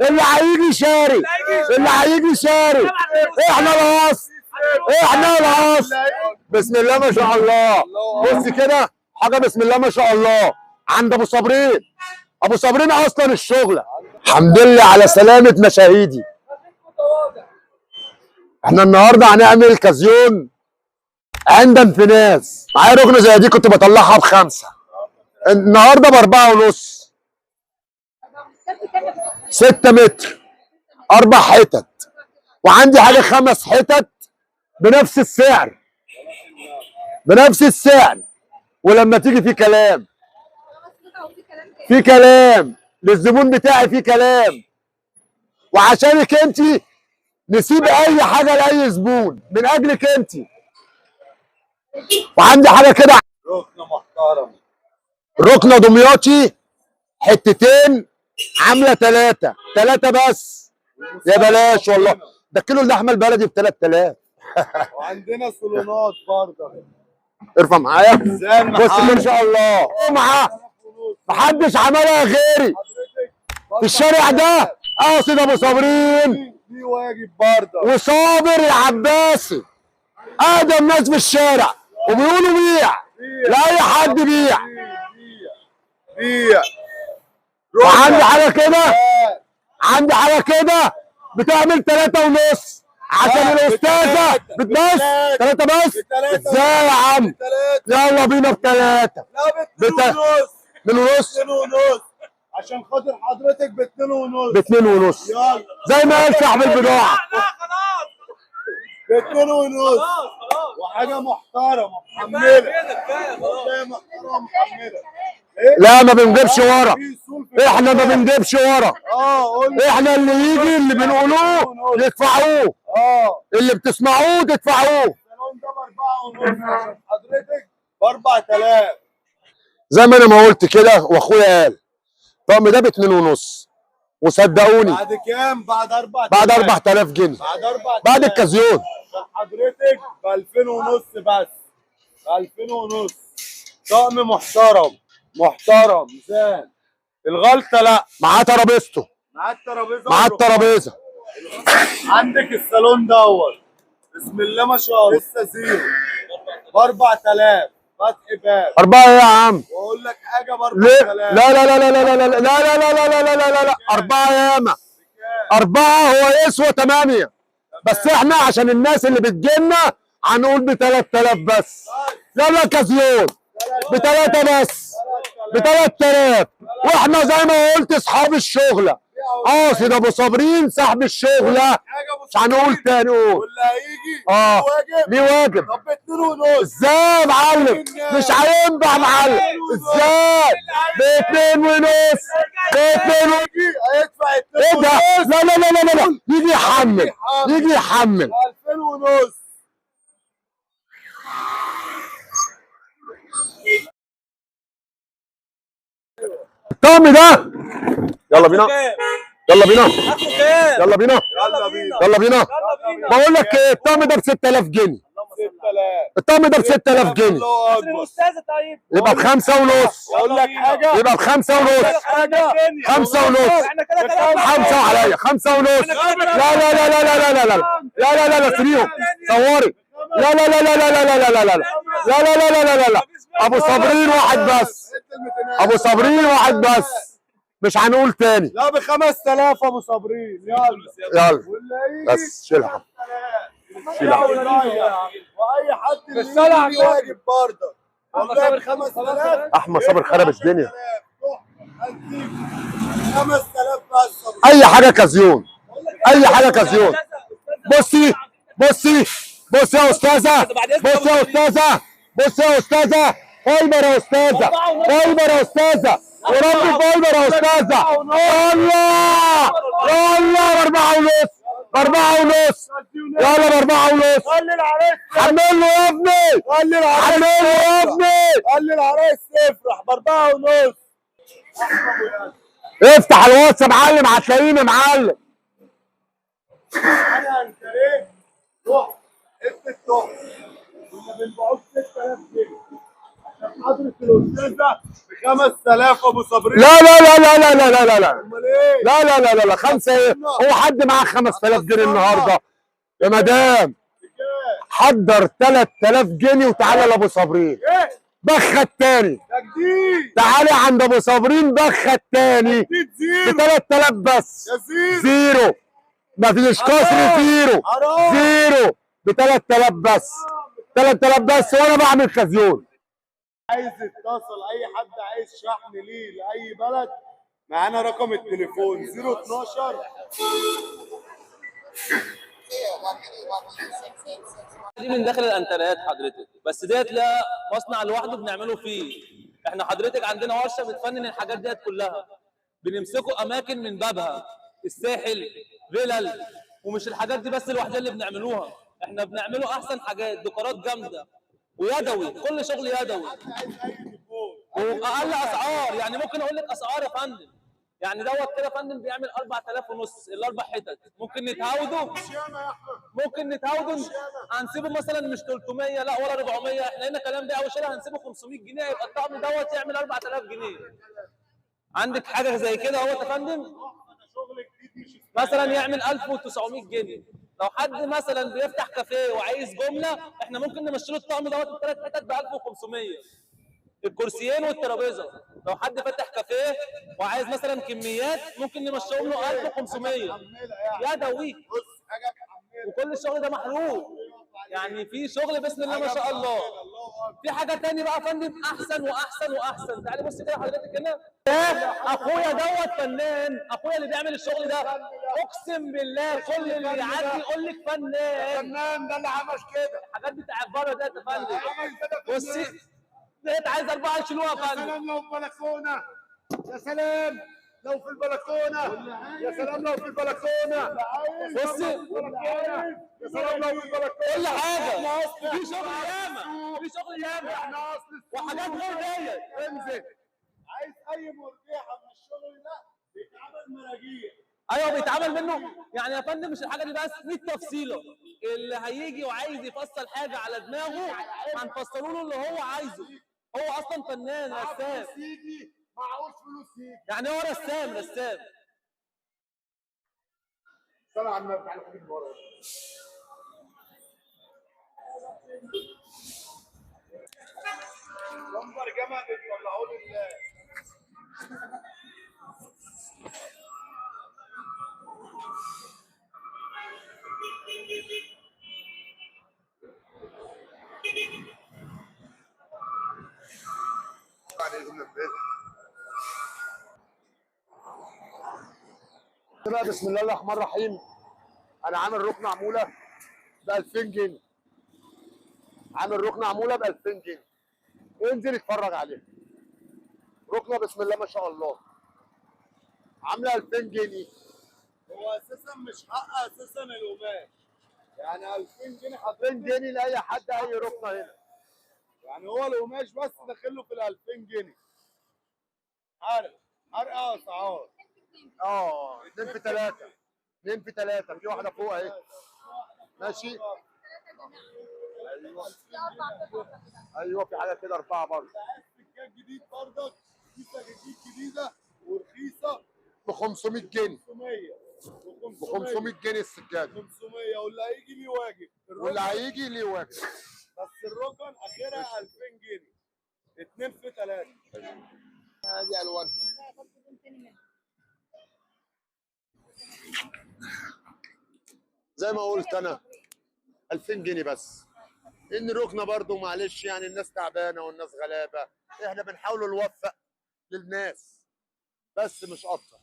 اللي هيجي شاري، اللي هيجي شاري. احنا الاصل، احنا الاصل. بسم الله ما شاء الله. بص كده حاجه بسم الله ما شاء الله عند ابو صابرين. ابو صابرين اصلا الشغله. الحمد لله على سلامه مشاهيدي. احنا النهارده هنعمل كازيون عند في ناس. معايا ركنه زي دي كنت بطلعها ب5، النهارده ب4.5. 6 متر 4 حتت، وعندي حاجه 5 حتت بنفس السعر، بنفس السعر. ولما تيجي في كلام، في كلام للزبون بتاعي، في كلام. وعشانك انت نسيب اي حاجه لاي زبون من اجلك انت. وعندي حاجه كده ركنه محترم، ركنه دمياطي حتتين عامله 3 بس. يا بلاش والله، ده كيلو اللحمه البلدي ب 3000. وعندنا صالونات برضه. ارفع معايا. بص ما محمد شاء الله معاه، محدش عملها غيري في الشارع ده. قاصد ابو صابرين دي واجب برضه. وصابر العباسي اقدم ناس في الشارع، وبيقولوا بيع لاي حد بيع. بيع. وعندي حاجه كده، عندي حاجه كده بتعمل 3.5 عشان الاستاذه بتبص. 3 بس ازاي يا عم؟ يلا بينا ب3. لا ب2.5. 2.5 2.5 عشان خاطر حضرتك ب2.5. ب2.5 يلا زي ما قال صاحب البضاعه. ب2.5 وحاجه محترمه محمله. حاجه محترمه محمله. لا ما بنجيبش ورا، احنا ما بنجيبش ورا. احنا اللي يجي اللي بنقولوه يدفعوه، اللي بتسمعوه تدفعوه. الصالون ده ب4.5 عشان حضرتك ب4000. زي ما انا ما قلت كده واخويا قال الطقم ده ب2.5. وصدقوني بعد كام؟ بعد 4000. بعد 4000 جنيه بعد 4000 بعد الكازيون. عشان حضرتك ب2000 ونص بس. ب2000 ونص. طقم محترم محترم زين. الغلطه لا. معاه ترابيزته، معاه الترابيزه. معاه الترابيزه. عندك الصالون دوت بسم الله ما شاء الله لسه زيرو ب4000 فتح باب. 4 ايه يا عم؟ واقول لك حاجه ليه؟ ب4000. لا لا لا لا لا لا لا لا لا لا لا لا لا لا لا 4 ياما. 4 هو يسوى 8، بس احنا عشان الناس اللي بتجيلنا هنقول ب3000 بس. يلا كازيون ب3 بس، ب3000. واحنا زي ما قلت اصحاب الشغله. قاصد ابو صابرين صاحب الشغله، مش هنقول تاني. قول واللي هيجي واجب. ليه واجب. طب ب2.5 ازاي يا معلم؟ مش هينفع يا معلم. ازاي ب2.5؟ ب2.5 هيدفع ايه ده؟ لا لا لا لا لا، يجي يحمل، يجي يحمل. 2000 ونص. الطقم ده يلا بينا، يلا بينا، يلا بينا، يلا بينا. يلا بينا. بقول لك ايه، الطقم ده ب6000 جنيه. 6000. الطقم ده ب6000 جنيه. الله اكبر. يبقى ب5.5. اقول لك حاجه. يبقى ب5.5. 5.5. 5 عليا 5.5. لا لا لا لا لا لا لا لا لا لا لا سيبيهم صوري. لا لا لا لا لا لا لا لا لا لا لا لا لا لا لا لا. ابو صابرين واحد بس، ابو صابرين واحد بس، مش هنقول تاني. لا ب5000 ابو صابرين. يلا يلا بس شيلها، شيلها. واي حد اللي واجب برضه. والله 5000. احمد صابر خرب الدنيا. 5000 بس. اي حاجه كازيون، اي حاجه كازيون. بصي بصي بصي يا استاذه، بصي يا استاذه، بصي يا استاذه. فايبر يا استاذه، فايبر يا استاذه، ورب فايبر يا استاذه. الله الله ب4.5، ب4.5. يلا ب4.5. خلي العريس حمل له يا ابني، خلي العريس حمل له يا ابني. خلي العريس يفرح ب4.5. افتح الواتس يا معلم هتلاقيني معلم. انا انت ايه؟ روح انت التوب. كنا بنبيعوه ب6000 جنيه. حضرة الأستاذة ب 5000 أبو صابرين. لا لا لا لا لا لا لا لا لا أمال إيه؟ لا لا لا لا لا 5 ايه؟ هو حد معاه 5000 جنيه النهارده؟ يا مدام حضر 3000 جنيه وتعالى لابو صابرين. إيه؟ بخ التاني. ده جديد. تعالى عند ابو صابرين بخ التاني جديد ب زيرو. 3000 بس. يا زيرو. زيرو. مفيش كسر. زيرو. حرام. زيرو ب 3000 بس. 3000 بس وانا بعمل كازيون. عايز يتصل اي حد عايز شحن ليه لاي بلد، معانا رقم التليفون 012. دي من داخل الانترنت حضرتك، بس ديت لا مصنع لوحده بنعمله فيه. احنا حضرتك عندنا ورشه بتفنن الحاجات ديت كلها، بنمسكوا اماكن من بابها، الساحل، فيلل، ومش الحاجات دي بس لوحدها اللي بنعملوها، احنا بنعمله احسن حاجات، ديكورات جامده ويدوي، كل شغل يدوي واقل اسعار. يعني ممكن اقول لك اسعار يا فندم، يعني دوت كده فندم بيعمل 4000 ونص الاربع حتت. ممكن نتهاودوا، هنسيبه مثلا مش 300 لا ولا 400، احنا هنا كلام بيع وشراء، هنسيبه 500 جنيه يبقى الطقم دوت يعمل 4000 جنيه. عندك حاجه زي كده اهوت يا فندم، مثلا يعمل 1900 جنيه. لو حد مثلا بيفتح كافيه وعايز جمله، احنا ممكن نمشي له الطقم دوت الثلاث حتت ب 1500، الكرسيين والترابيزه. لو حد فاتح كافيه وعايز مثلا كميات، ممكن نمشيهم له 1500 يدوي. وكل الشغل ده محروق، يعني في شغل بسم الله ما شاء الله. في حاجه تاني بقى يا فندم احسن واحسن واحسن. تعالي بصي كده حضرتك هنا، اخويا دوت فنان، اخويا اللي بيعمل الشغل ده، اقسم بالله كل اللي يعدي يقول لك فنان. ده اللي عمل كده. الحاجات بتاعت بره ديت يا فندم، بصي ديت عايز 4 يشيلوها يا فندم. سلام لو في البلكونه. يا سلام لو في البلكونه. يا سلام لو في البلكونه. بصي يا سلام لو في البلكونه. كل حاجه في شغل ياما، في شغل ياما وحاجات غير ديت. انزل. عايز اي مرجحه من الشغل ده بيتعمل مراجيح. ايوه بيتعمل منه. يعني يا فندم مش الحاجه دي بس، 100 تفصيله. اللي هيجي وعايز يفصل حاجه على دماغه هنفصله له اللي هو عايزه. هو اصلا فنان رسام، يجي معهوش فلوس يجي. يعني هو رسام. صلى على النبي. تعالى خليك ورا. لمبر جمع بيطلعوا لله. بقى بسم الله الرحمن الرحيم. انا عامل ركن عموله ب 2000 جنيه. عامل ركن عموله ب 2000 جنيه. انزل اتفرج عليها. ركنه بسم الله ما شاء الله. عامله 2000 جنيه. هو اساسا مش حق اساسا القماش. يعني 2000 جنيه 2000 جنيه لاي حد اي ركنه هنا. يعني هو القماش بس داخل له في ال 2000 جنيه. حرق اسعار. 2 في 3. 2 في 3 في واحده فوق اهي. ماشي. ايوه في حاجه كده 4 برضه. سجاد جديد برضك. في سجاجيد جديده ورخيصه ب 500 جنيه. 500 ب 500 جنيه السجاده. 500 واللي هيجي ليه واجب. واللي هيجي ليه واجب. بس الركن اخرها 2000 جنيه. 2 في 3. ادي الوان. زي ما قلت انا 2000 جنيه بس. ان ركنه برضو معلش، يعني الناس تعبانه والناس غلابه، احنا بنحاول نوفق للناس بس مش اكتر.